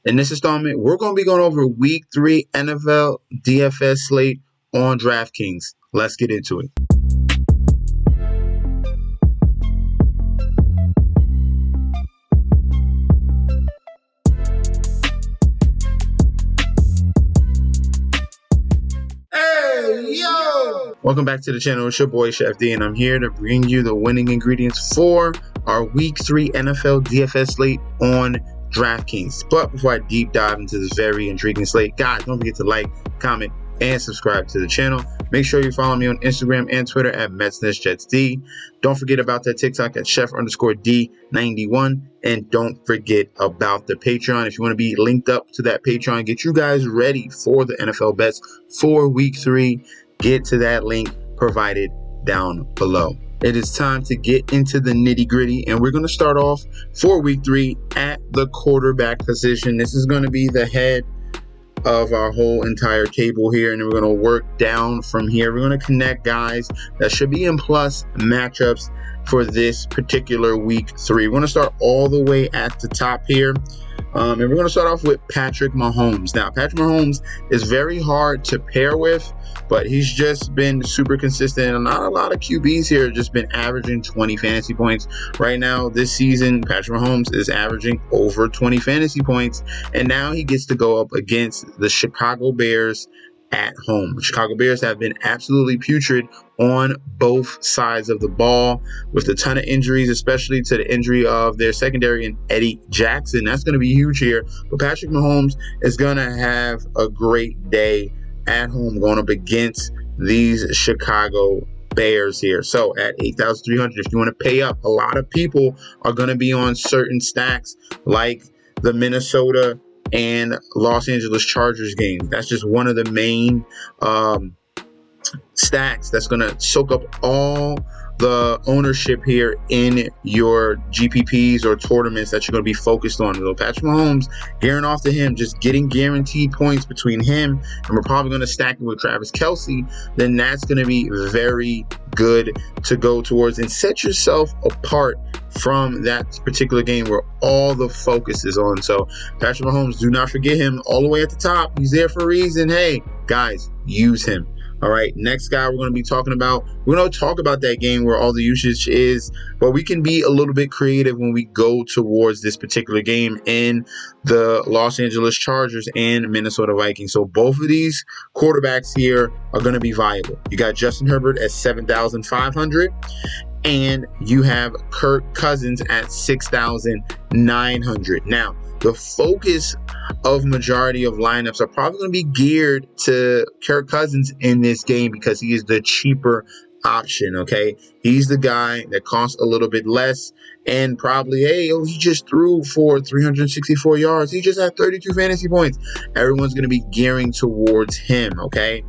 In this installment, we're going to be going over Week 3 NFL DFS slate on Draftkings. Let's get into it. Welcome back to the channel. It's your boy Chef D, and I'm here to bring you the winning ingredients for our Week 3 NFL DFS slate on Draftkings. But before I deep dive into this very intriguing slate, guys, don't forget to like, comment, and subscribe to the channel. Make sure you follow me on Instagram and Twitter at MetsNetsJetsD. Don't forget about that TikTok at Chef_D91. And don't forget about the Patreon. If you want to be linked up to that Patreon, get you guys ready for the NFL bets for Week 3. Get to that link provided down below. It is time to get into the nitty gritty, and we're going to start off for Week 3 at the quarterback position. This is going to be the head of our whole entire table here, and then we're going to work down from here. We're going to connect guys that should be in plus matchups for this particular Week 3. We're going to start all the way at the top here. And we're going to start off with Patrick Mahomes. Now, Patrick Mahomes is very hard to pair with, but he's just been super consistent. And not a lot of QBs here have just been averaging 20 fantasy points. Right now, this season, Patrick Mahomes is averaging over 20 fantasy points. And now he gets to go up against the Chicago Bears at home. The Chicago Bears have been absolutely putrid on both sides of the ball with a ton of injuries, especially to the injury of their secondary and Eddie Jackson. That's going to be huge here. But Patrick Mahomes is going to have a great day at home going up against these Chicago Bears here. So at 8,300, if you want to pay up, a lot of people are going to be on certain stacks like the Minnesota and Los Angeles Chargers game. That's just one of the main stacks that's going to soak up all the ownership here in your GPPs or tournaments that you're going to be focused on. So Patrick Mahomes, gearing off to him, just getting guaranteed points between him, and we're probably going to stack it with Travis Kelce, then that's going to be very good to go towards and set yourself apart from that particular game where all the focus is on. So Patrick Mahomes, do not forget him all the way at the top. He's there for a reason. Hey, guys, use him. All right, next guy we're going to be talking about, we're going to talk about that game where all the usage is, but we can be a little bit creative when we go towards this particular game in the Los Angeles Chargers and Minnesota Vikings. So both of these quarterbacks here are going to be viable. You got Justin Herbert at 7,500. And you have Kirk Cousins at 6,900. Now, the focus of majority of lineups are probably going to be geared to Kirk Cousins in this game because he is the cheaper option, okay? He's the guy that costs a little bit less and probably, hey, he just threw for 364 yards. He just had 32 fantasy points. Everyone's going to be gearing towards him, okay?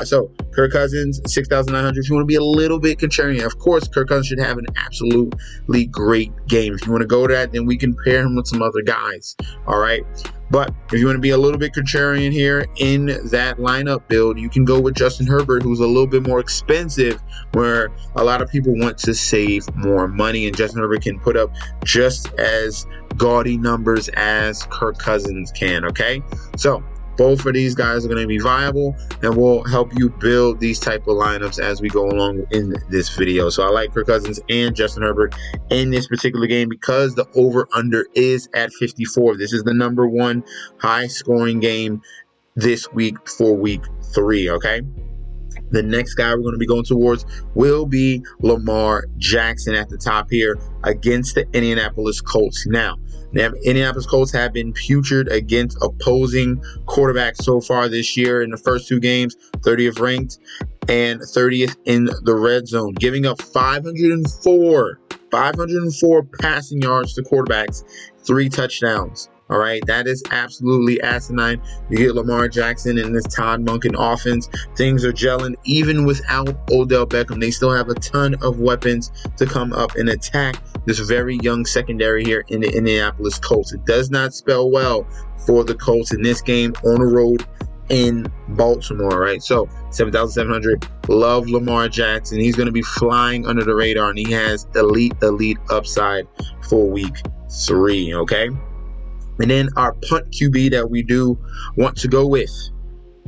So Kirk Cousins, 6,900. If you want to be a little bit contrarian, of course, Kirk Cousins should have an absolutely great game. If you want to go to that, then we can pair him with some other guys. All right. But if you want to be a little bit contrarian here in that lineup build, you can go with Justin Herbert, who's a little bit more expensive, where a lot of people want to save more money, and Justin Herbert can put up just as gaudy numbers as Kirk Cousins can. Okay. So both of these guys are going to be viable, and will help you build these type of lineups as we go along in this video. So I like Kirk Cousins and Justin Herbert in this particular game because the over-under is at 54. This is the number one high-scoring game this week for Week 3, okay? The next guy we're going to be going towards will be Lamar Jackson at the top here against the Indianapolis Colts. Now, the Indianapolis Colts have been putrid against opposing quarterbacks so far this year in the first two games, 30th ranked and 30th in the red zone, giving up 504 passing yards to quarterbacks, 3 touchdowns. All right, that is absolutely asinine. You get Lamar Jackson in this Todd Monken offense. Things are gelling even without Odell Beckham. They still have a ton of weapons to come up and attack this very young secondary here in the Indianapolis Colts. It does not spell well for the Colts in this game on the road in Baltimore, right? So 7,700. Love Lamar Jackson. He's going to be flying under the radar, and he has elite upside for Week 3, okay? And then our punt QB that we do want to go with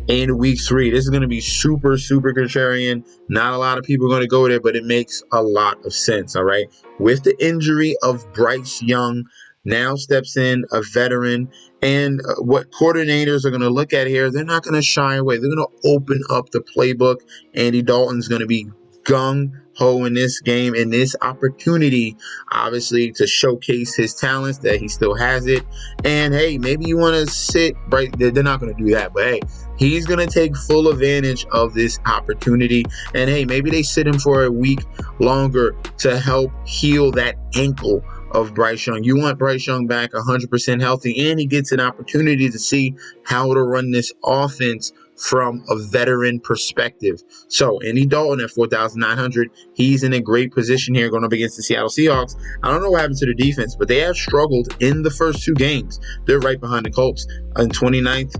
in week 3. This is going to be super, super contrarian. Not a lot of people are going to go there, but it makes a lot of sense, all right? With the injury of Bryce Young, now steps in a veteran. And what coordinators are going to look at here, they're not going to shy away. They're going to open up the playbook. Andy Dalton's going to be gung-ho in this game, and this opportunity, obviously, to showcase his talents, that he still has it. And, hey, maybe you want to sit right there. They're not going to do that, but, hey, he's going to take full advantage of this opportunity. And, hey, maybe they sit him for a week longer to help heal that ankle of Bryce Young. You want Bryce Young back 100% healthy, and he gets an opportunity to see how to run this offense from a veteran perspective. So Andy Dalton at 4,900, he's in a great position here going up against the Seattle Seahawks. I don't know what happened to the defense, but they have struggled in the first 2 games. They're right behind the Colts in 29th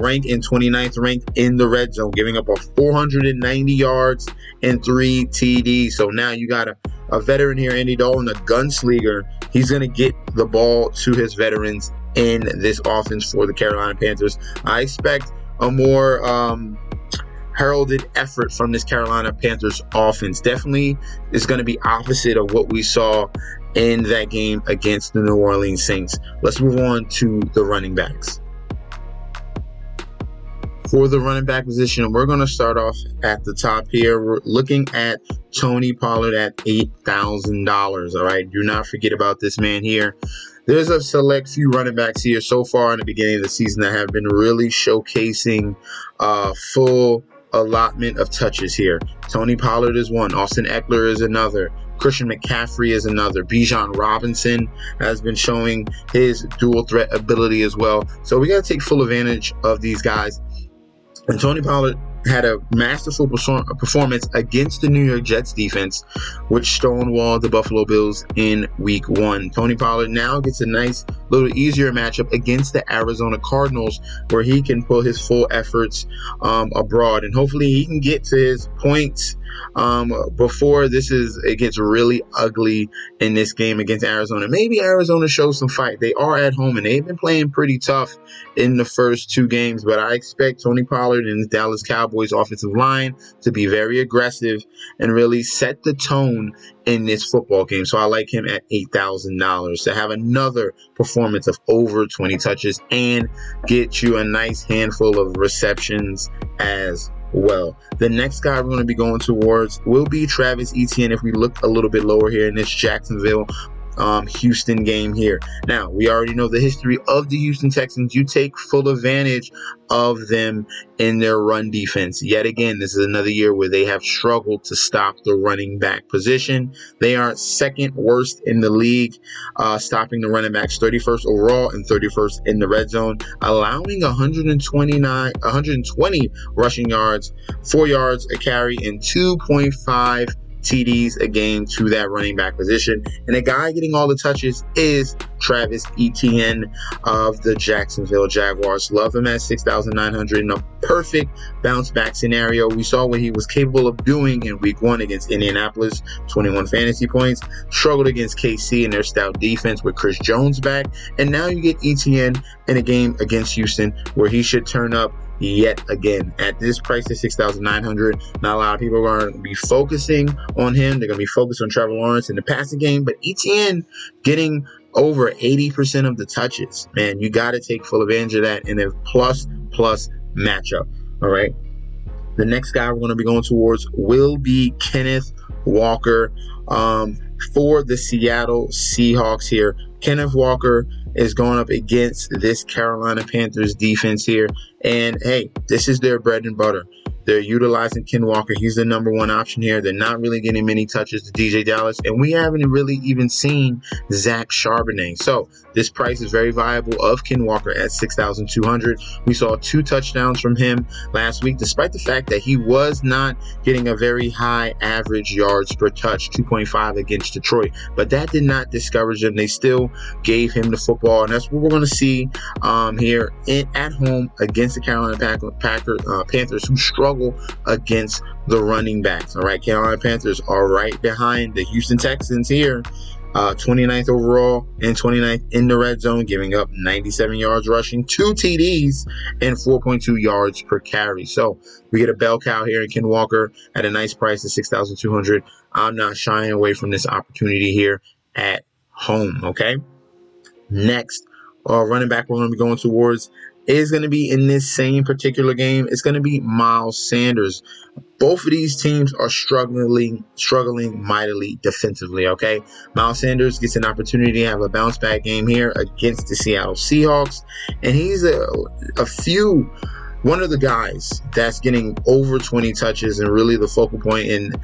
rank and 29th rank in the red zone, giving up 490 yards and 3 TDs. So now you got a veteran here, Andy Dalton, a gunslinger. He's going to get the ball to his veterans in this offense for the Carolina Panthers. I expect a more heralded effort from this Carolina Panthers offense. Definitely is going to be opposite of what we saw in that game against the New Orleans Saints. Let's move on to the running backs. For the running back position, we're going to start off at the top here. We're looking at Tony Pollard at $8,000. All right, do not forget about this man here. There's a select few running backs here so far in the beginning of the season that have been really showcasing full allotment of touches here. Tony Pollard is one. Austin Eckler is another. Christian McCaffrey is another. Bijan Robinson has been showing his dual threat ability as well. So we got to take full advantage of these guys. And Tony Pollard had a masterful performance against the New York Jets defense, which stonewalled the Buffalo Bills in week 1. Tony Pollard now gets a nice little easier matchup against the Arizona Cardinals, where he can pull his full efforts abroad, and hopefully he can get to his points before it gets really ugly in this game against Arizona. Maybe Arizona shows some fight. They are at home, and they've been playing pretty tough in the first 2 games, but I expect Tony Pollard and the Dallas Cowboys offensive line to be very aggressive and really set the tone in this football game. So I like him at $8,000 to have another performance of over 20 touches and get you a nice handful of receptions as well. The next guy we're going to be going towards will be Travis Etienne if we look a little bit lower here in this Jacksonville Houston game here. Now, we already know the history of the Houston Texans. You take full advantage of them in their run defense. Yet again, this is another year where they have struggled to stop the running back position. They are 2nd worst in the league, stopping the running backs, 31st overall and 31st in the red zone, allowing 120 rushing yards, 4 yards a carry, and 2.5 TDs a game to that running back position. And the guy getting all the touches is Travis Etienne of the Jacksonville Jaguars. Love him at $6,900 in a perfect bounce back scenario. We saw what he was capable of doing in week 1 against Indianapolis, 21 fantasy points. Struggled against KC and their stout defense with Chris Jones back. And now you get Etienne in a game against Houston where he should turn up yet again. At this price at $6,900, not a lot of people are going to be focusing on him. They're going to be focused on Trevor Lawrence in the passing game, but Etienne getting over 80% of the touches. Man, you got to take full advantage of that in a plus matchup. All right. The next guy we're going to be going towards will be Kenneth Walker for the Seattle Seahawks here. Kenneth Walker is going up against this Carolina Panthers defense here. And, hey, this is their bread and butter. They're utilizing Ken Walker. He's the number 1 option here. They're not really getting many touches to DJ Dallas. And we haven't really even seen Zach Charbonnet. So this price is very viable of Ken Walker at $6,200. We saw 2 touchdowns from him last week, despite the fact that he was not getting a very high average yards per touch, 2.5 against Detroit. But that did not discourage them. They still gave him the football. And that's what we're going to see here at home against the Carolina Panthers, who struggle against the running backs. All right, Carolina Panthers are right behind the Houston Texans here 29th overall and 29th in the red zone, giving up 97 yards rushing, 2 TDs, and 4.2 yards per carry. So we get a bell cow here in Ken Walker at a nice price of $6,200. I'm not shying away from this opportunity here at home, okay? Next, running back we're going to be going towards is going to be in this same particular game. It's going to be Miles Sanders. Both of these teams are struggling mightily defensively, okay? Miles Sanders gets an opportunity to have a bounce back game here against the Seattle Seahawks, and he's one of the guys that's getting over 20 touches and really the focal point. And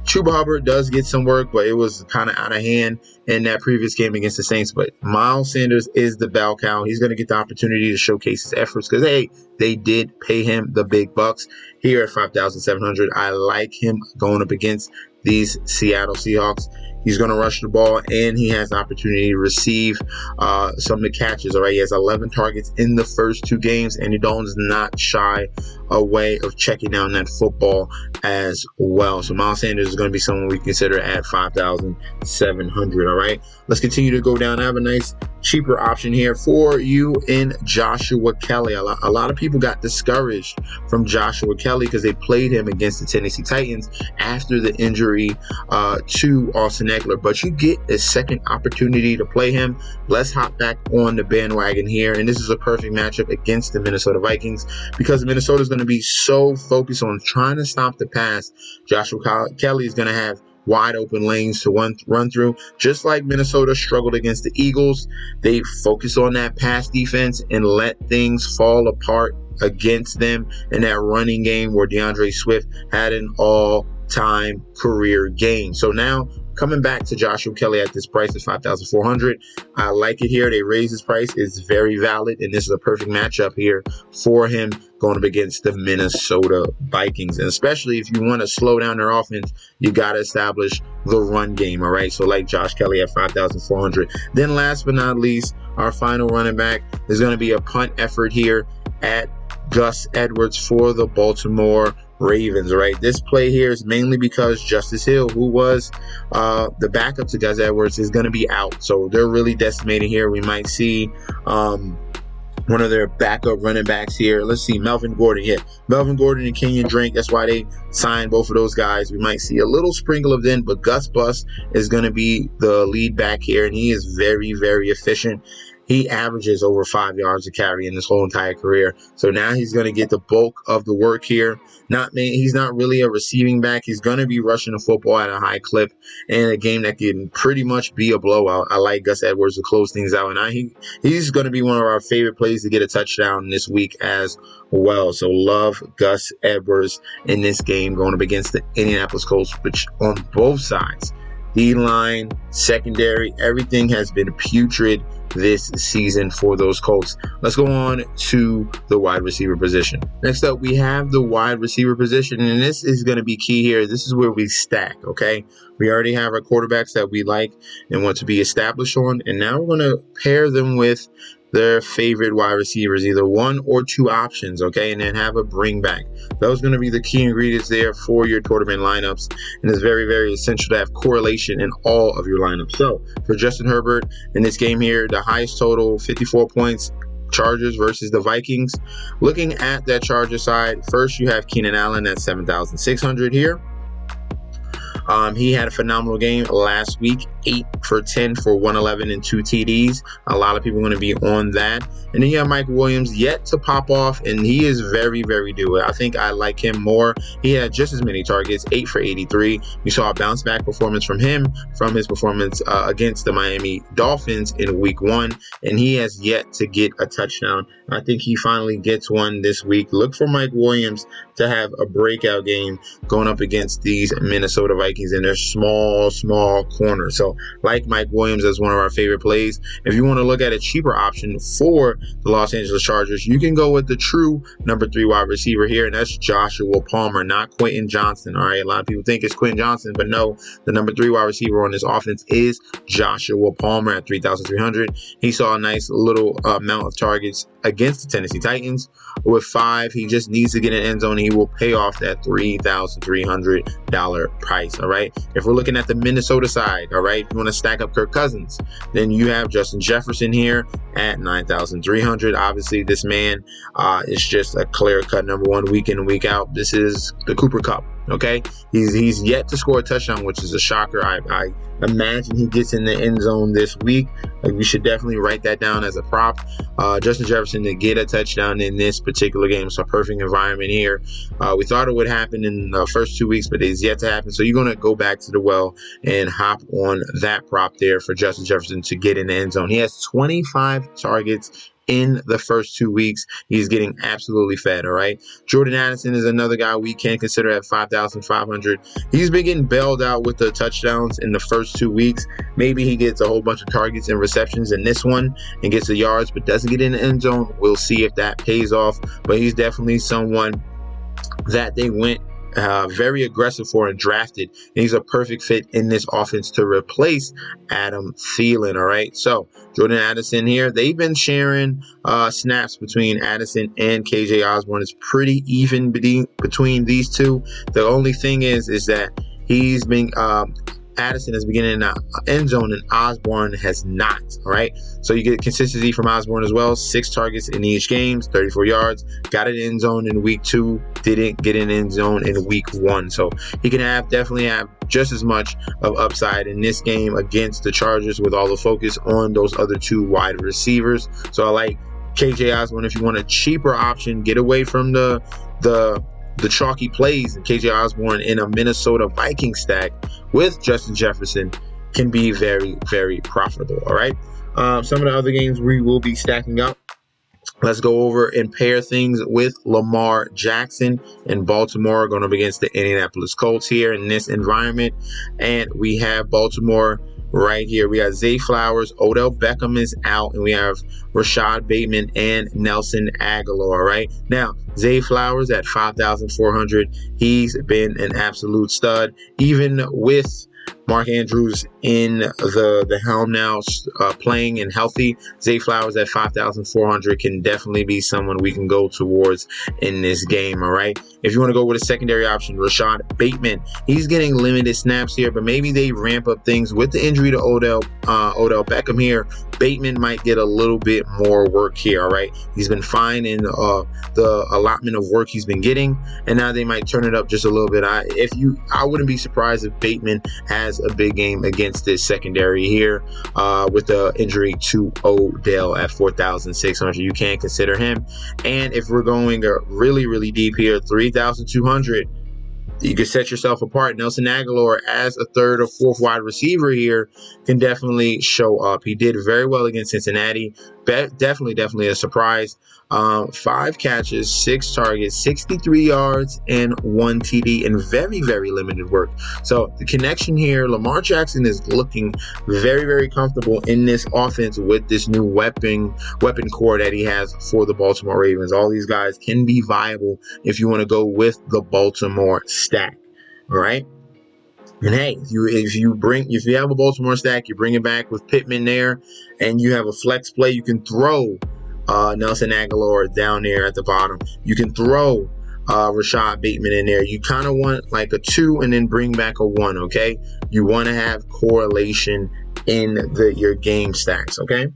Chuba Hubbard does get some work, but it was kind of out of hand in that previous game against the Saints. But Miles Sanders is the bell cow. He's going to get the opportunity to showcase his efforts because, hey, they did pay him the big bucks here at $5,700. I like him going up against these Seattle Seahawks. He's going to rush the ball, and he has the opportunity to receive some of the catches. All right, he has 11 targets in the first 2 games, and he does not shy away of checking down that football as well. So Miles Sanders is going to be someone we consider at $5,700. All right, let's continue to go down. I have a nice cheaper option here for you in Joshua Kelly. A lot of people got discouraged from Joshua Kelly because they played him against the Tennessee Titans after the injury to Austin Eckler, but you get a second opportunity to play him. Let's hop back on the bandwagon here, and this is a perfect matchup against the Minnesota Vikings because Minnesota is going to be so focused on trying to stop the pass. Joshua Kelly is going to have wide open lanes to run through. Just like Minnesota struggled against the Eagles, they focus on that pass defense and let things fall apart against them in that running game where DeAndre Swift had an all-time career game. So now coming back to Joshua Kelly at this price of $5,400, I like it here. They raised his price. It's very valid, and this is a perfect matchup here for him going up against the Minnesota Vikings. And especially if you want to slow down their offense, you got to establish the run game, all right? So like Josh Kelly at $5,400. Then last but not least, our final running back is going to be a punt effort here at Gus Edwards for the Baltimore Ravens, right? This play here is mainly because Justice Hill, who was the backup to Gus Edwards, is going to be out. So they're really decimating here. We might see one of their backup running backs here. Let's see, Melvin Gordon. Yeah, Melvin Gordon and Kenyon Drake. That's why they signed both of those guys. We might see a little sprinkle of them, but Gus Bus is going to be the lead back here, and he is very, very efficient. He averages over 5 yards a carry in his whole entire career. So now he's going to get the bulk of the work here. He's not really a receiving back. He's going to be rushing the football at a high clip in a game that can pretty much be a blowout. I like Gus Edwards to close things out. And he's going to be one of our favorite plays to get a touchdown this week as well. So love Gus Edwards in this game going up against the Indianapolis Colts, which on both sides, D-line, secondary, everything has been putrid this season for those Colts. Let's go on to the wide receiver position. Next up, we have the wide receiver position, and this is going to be key here. This is where we stack, okay? We already have our quarterbacks that we like and want to be established on, and now we're going to pair them with their favorite wide receivers, either 1 or 2 options, okay, and then have a bring back. Those are going to be the key ingredients there for your tournament lineups, and it's very, very essential to have correlation in all of your lineups. So for Justin Herbert in this game here, the highest total, 54 points, Chargers versus the Vikings. Looking at that Charger side, first you have Keenan Allen at 7,600 here. He had a phenomenal game last week, 8 for 10 for 111 and 2 TDs. A lot of people are going to be on that. And then you have Mike Williams yet to pop off, and he is very, very due. I think I like him more. He had just as many targets, 8 for 83. You saw a bounce back performance from him from his performance against the Miami Dolphins in week 1, and he has yet to get a touchdown. I think he finally gets one this week. Look for Mike Williams to have a breakout game going up against these Minnesota Vikings in their small corner. So like Mike Williams as one of our favorite plays. If you want to look at a cheaper option for the Los Angeles Chargers, you can go with the true number 3 wide receiver here, and that's Joshua Palmer, not Quentin Johnston. All right, a lot of people think it's Quentin Johnston, but no, the number 3 wide receiver on this offense is Joshua Palmer at 3,300. He saw a nice little amount of targets against the Tennessee Titans. With 5, he just needs to get an end zone, and he will pay off that $3,300 price. All All right. If we're looking at the Minnesota side, all right, if you want to stack up Kirk Cousins, then you have Justin Jefferson here at 9,300. Obviously, this man is just a clear-cut number one week in and week out. This is the Cooper Cup. Okay, he's yet to score a touchdown, which is a shocker. I imagine he gets in the end zone this week. We should definitely write that down as a prop. Justin Jefferson to get a touchdown in this particular game. So perfect environment here. We thought it would happen in the first 2 weeks, but it's yet to happen. So you're going to go back to the well and hop on that prop there for Justin Jefferson to get in the end zone. He has 25 targets in the first 2 weeks. He's getting absolutely fed. All right. Jordan Addison is another guy we can consider at 5,500. He's been getting bailed out with the touchdowns in the first 2 weeks. Maybe he gets a whole bunch of targets and receptions in this one and gets the yards, but doesn't get in the end zone. We'll see if that pays off. But he's definitely someone that they went very aggressive for and drafted. And he's a perfect fit in this offense to replace Adam Thielen. All right. So Jordan Addison here, they've been sharing snaps between Addison and KJ Osborne. It's pretty even between these two. The only thing is that he's been Addison has been in the end zone and Osborne has not. All right. So you get consistency from Osborne as well. 6 targets in each game, 34 yards. Got an end zone in week 2. Didn't get an end zone in week 1. So he can definitely have just as much of upside in this game against the Chargers with all the focus on those other 2 wide receivers. So I like KJ Osborne if you want a cheaper option. Get away from the chalky plays, and KJ Osborne in a Minnesota Vikings stack with Justin Jefferson can be very, very profitable. All right. Some of the other games we will be stacking up. Let's go over and pair things with Lamar Jackson and Baltimore going up against the Indianapolis Colts here in this environment. And we have Baltimore right here. We got Zay Flowers, Odell Beckham is out, and we have Rashad Bateman and Nelson Aguilar. Right now, Zay Flowers at 5,400. He's been an absolute stud, even with Mark Andrews in the helm now, playing and healthy. Zay Flowers at 5,400 can definitely be someone we can go towards in this game. All right. If you want to go with a secondary option, Rashad Bateman, he's getting limited snaps here, but maybe they ramp up things with the injury to Odell Beckham here. Bateman might get a little bit more work here. All right. He's been fine in the allotment of work he's been getting, and now they might turn it up just a little bit. I wouldn't be surprised if Bateman has a big game against this secondary here with the injury to Odell at 4,600. You can consider him. And if we're going really, really deep here, 3,200, you can set yourself apart. Nelson Aguilar as a third or fourth wide receiver here can definitely show up. He did very well against Cincinnati. Definitely a surprise. 5 catches, 6 targets, 63 yards, and 1 TD, and very, very limited work. So the connection here, Lamar Jackson is looking very, very comfortable in this offense with this new weapon core that he has for the Baltimore Ravens. All these guys can be viable if you want to go with the Baltimore stack. All right. And hey, if you have a Baltimore stack, you bring it back with Pittman there, and you have a flex play, you can throw Nelson Aguilar down there at the bottom. You can throw Rashad Bateman in there. You kind of want like a 2 and then bring back a 1. Okay, you want to have correlation in your game stacks. Okay.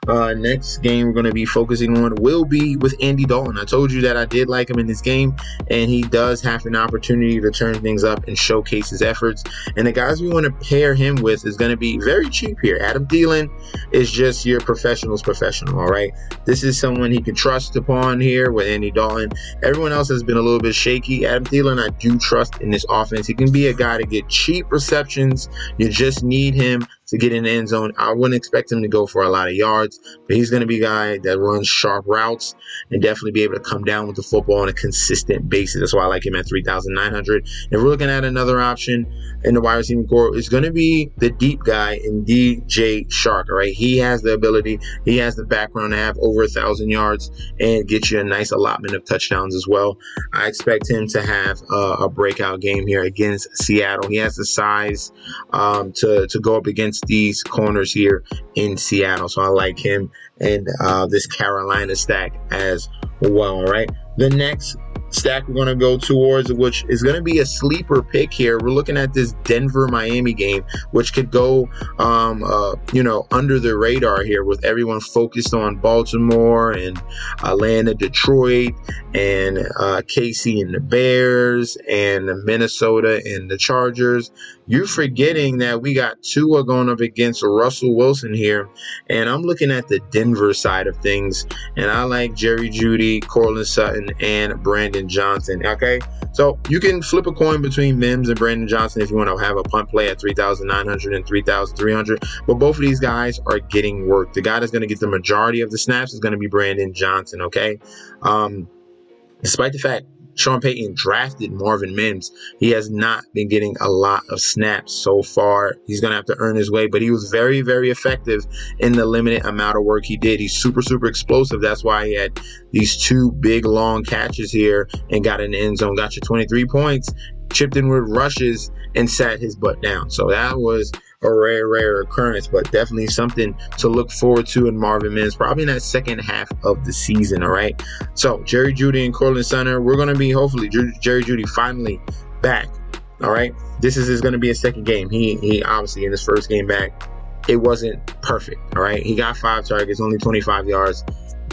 Next game we're going to be focusing on will be with Andy Dalton. I told you that I did like him in this game, and he does have an opportunity to turn things up and showcase his efforts. And the guys we want to pair him with is going to be very cheap here. Adam Thielen is just your professional's professional, all right? This is someone he can trust upon here with Andy Dalton. Everyone else has been a little bit shaky. Adam Thielen, I do trust in this offense. He can be a guy to get cheap receptions. You just need him to get in the end zone. I wouldn't expect him to go for a lot of yards, but he's going to be a guy that runs sharp routes and definitely be able to come down with the football on a consistent basis. That's why I like him at 3,900. If we're looking at another option in the wide receiving core, it's going to be the deep guy in DJ Shark. All right, he has the ability, he has the background to have over 1,000 yards and get you a nice allotment of touchdowns as well. I expect him to have a breakout game here against Seattle. He has the size to go up against these corners here in Seattle. So I like him and this Carolina stack as well. All right. The next stack we're going to go towards, which is going to be a sleeper pick here. We're looking at this Denver-Miami game, which could go, under the radar here, with everyone focused on Baltimore and Atlanta, Detroit, and KC and the Bears, and Minnesota and the Chargers. You're forgetting that we got Tua going up against Russell Wilson here, and I'm looking at the Denver side of things, and I like Jerry Jeudy, Courtland Sutton, and Brandon Johnson. Okay, so you can flip a coin between Mims and Brandon Johnson if you want to have a punt play at 3,900 and 3,300, but both of these guys are getting work. The guy that's going to get the majority of the snaps is going to be Brandon Johnson. Okay, despite the fact Sean Payton drafted Marvin Mims, he has not been getting a lot of snaps so far. He's going to have to earn his way, but he was very, very effective in the limited amount of work he did. He's super, super explosive. That's why he had these 2 big, long catches here and got in the end zone, got you 23 points, chipped in with rushes, and sat his butt down. So that was a rare occurrence, but definitely something to look forward to in Marvin Mims, probably in that second half of the season. All right, so Jerry Jeudy and Courtland Sutton, we're going to be hopefully Jerry Jeudy finally back. All right, this is going to be a second game. He obviously in his first game back, it wasn't perfect. All right, he got 5 targets, only 25 yards.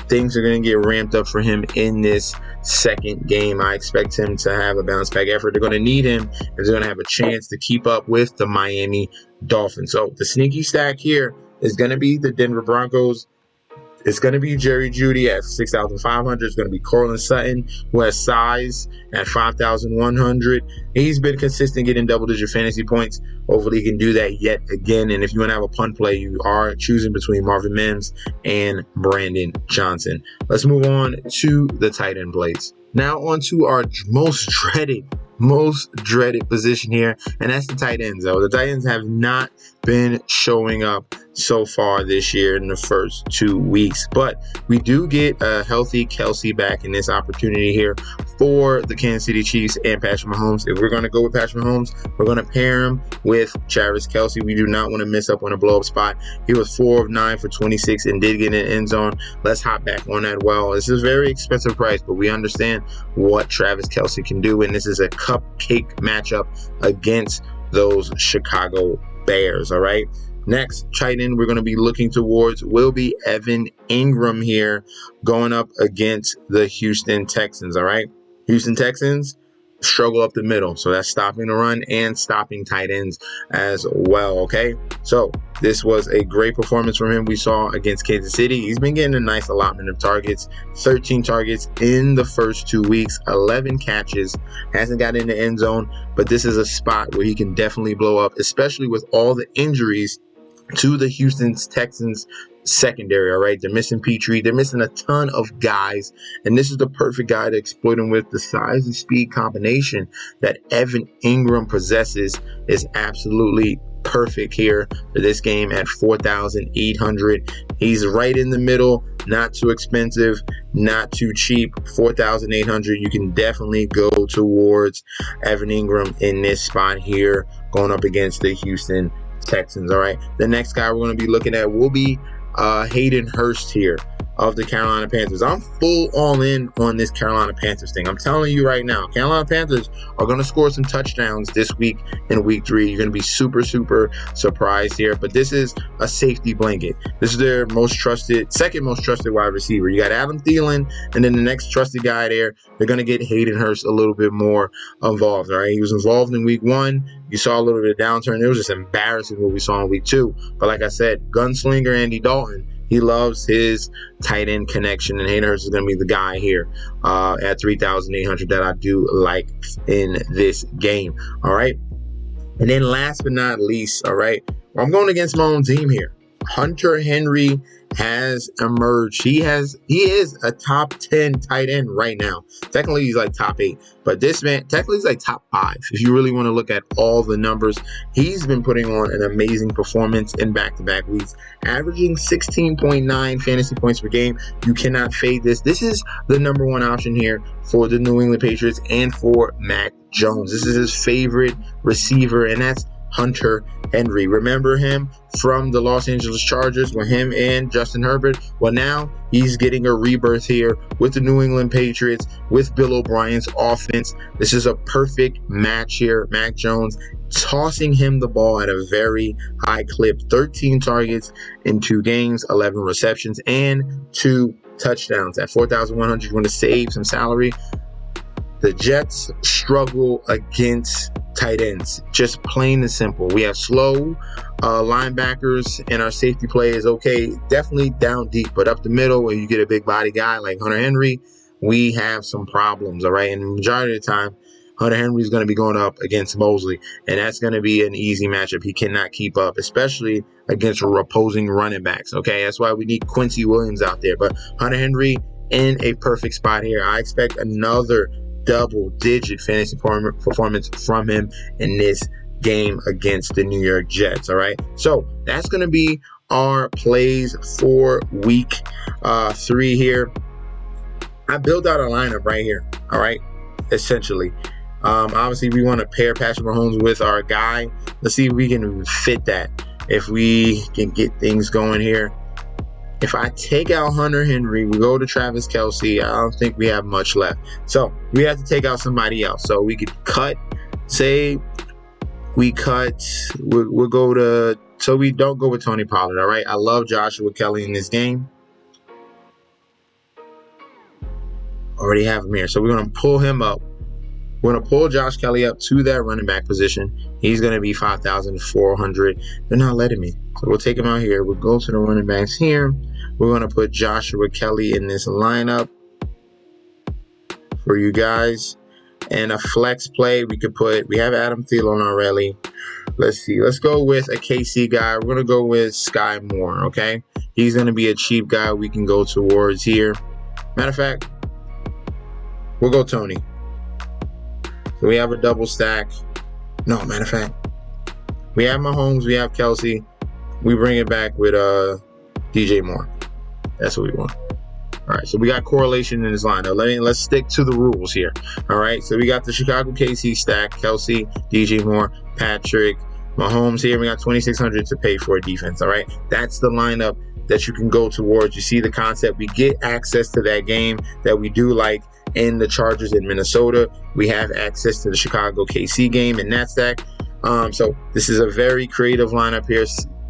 Things are going to get ramped up for him in this second game. I expect him to have a bounce back effort. They're going to need him if they're going to have a chance to keep up with the Miami Dolphins. So the sneaky stack here is going to be the Denver Broncos. It's going to be Jerry Jeudy at 6,500. It's going to be Courtland Sutton, who has size, at 5,100. He's been consistent getting double-digit fantasy points. Hopefully he can do that yet again. And if you want to have a punt play, you are choosing between Marvin Mims and Brandon Johnson. Let's move on to the tight end plays. Now on to our most dreaded position here, and that's the tight ends. The tight ends have not been showing up so far this year in the first 2 weeks, but we do get a healthy Kelsey back in this opportunity here for the Kansas City Chiefs and Patrick Mahomes. If we're going to go with Patrick Mahomes, we're going to pair him with Travis Kelce. We do not want to miss up on a blow-up spot. He was 4 of 9 for 26 and did get in the end zone. Let's hop back on that. Well, this is a very expensive price, but we understand what Travis Kelce can do, and this is a cupcake matchup against those Chicago Bears. All right, next tight end we're going to be looking towards will be Evan Ingram here, going up against the Houston Texans. All right, Houston Texans struggle up the middle, so that's stopping the run and stopping tight ends as well. Okay, so this was a great performance from him we saw against Kansas City. He's been getting a nice allotment of targets, 13 targets in the first 2 weeks, 11 catches, hasn't got in the end zone, but this is a spot where he can definitely blow up, especially with all the injuries to the Houston Texans secondary. All right, they're missing Petrie, they're missing a ton of guys, and this is the perfect guy to exploit him with. The size and speed combination that Evan Ingram possesses is absolutely perfect here for this game at 4,800. He's right in the middle, not too expensive, not too cheap. 4,800. You can definitely go towards Evan Ingram in this spot here, going up against the Houston Texans. All right, the next guy we're going to be looking at will be Hayden Hurst here of the Carolina Panthers. I'm full all in on this Carolina Panthers thing. I'm telling you right now, Carolina Panthers are going to score some touchdowns this week in week 3. You're going to be super surprised here, but this is a safety blanket. This is their second most trusted wide receiver. You got Adam Thielen, and then the next trusted guy there, they're going to get Hayden Hurst a little bit more involved. All right, he was involved in week 1. You saw a little bit of downturn. It was just embarrassing what we saw in week 2. But like I said, gunslinger Andy Dalton, he loves his tight end connection, and Hayden Hurst is going to be the guy here at 3,800 that I do like in this game. All right. And then last but not least, all right, I'm going against my own team here. Hunter Henry has emerged. He is a top 10 tight end right now. Technically, he's like top 8, but this man technically is like top 5. If you really want to look at all the numbers, he's been putting on an amazing performance in back-to-back weeks, averaging 16.9 fantasy points per game. You cannot fade this. This is the number 1 option here for the New England Patriots and for Mac Jones. This is his favorite receiver, and that's Hunter Henry. Remember him from the Los Angeles Chargers with him and Justin Herbert? Well, now he's getting a rebirth here with the New England Patriots, with Bill O'Brien's offense. This is a perfect match here. Mac Jones tossing him the ball at a very high clip. 13 targets in 2 games, 11 receptions, and 2 touchdowns. At 4,100, you want to save some salary. The Jets struggle against tight ends, just plain and simple. We have slow linebackers, and our safety play is okay, definitely down deep, but up the middle where you get a big body guy like Hunter Henry, we have some problems, all right? And the majority of the time, Hunter Henry is going to be going up against Mosley, and that's going to be an easy matchup. He cannot keep up, especially against opposing running backs, okay? That's why we need Quincy Williams out there. But Hunter Henry in a perfect spot here. I expect another double-digit fantasy performance from him in this game against the New York Jets, all right? So that's going to be our plays for week 3 here. I built out a lineup right here, all right, essentially. Obviously, we want to pair Patrick Mahomes with our guy. Let's see if we can fit that, if we can get things going here. If I take out Hunter Henry, we go to Travis Kelce, I don't think we have much left. So we have to take out somebody else. So we could cut, say we cut, we'll go to, so we don't go with Tony Pollard, all right? I love Joshua Kelly in this game. Already have him here. So we're going to pull him up. We're going to pull Josh Kelly up to that running back position. He's going to be 5,400. They're not letting me. So we'll take him out here. We'll go to the running backs here. We're going to put Joshua Kelly in this lineup for you guys. And a flex play, we have Adam Thielen already. Let's see. Let's go with a KC guy. We're going to go with Sky Moore, okay? He's going to be a cheap guy we can go towards here. Matter of fact, we'll go Tony. So we have a double stack. No, matter of fact, we have Mahomes, we have Kelce. We bring it back with DJ Moore. That's what we want. All right, so we got correlation in this lineup. Let's stick to the rules here. All right, so we got the Chicago KC stack: Kelce, DJ Moore, Patrick Mahomes here. We got 2,600 to pay for a defense. All right, that's the lineup that you can go towards. You see the concept. We get access to that game that we do like in the Chargers in Minnesota. We have access to the Chicago KC game in that stack. So this is a very creative lineup here.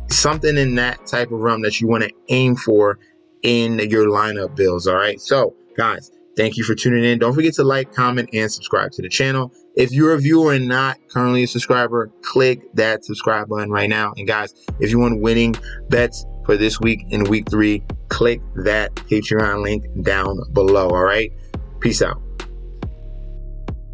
Something in that type of realm that you want to aim for in your lineup builds. All right. So guys, thank you for tuning in. Don't forget to like, comment, and subscribe to the channel. If you're a viewer and not currently a subscriber, click that subscribe button right now. And guys, if you want winning bets for this week in week 3, click that Patreon link down below. All right. Peace out.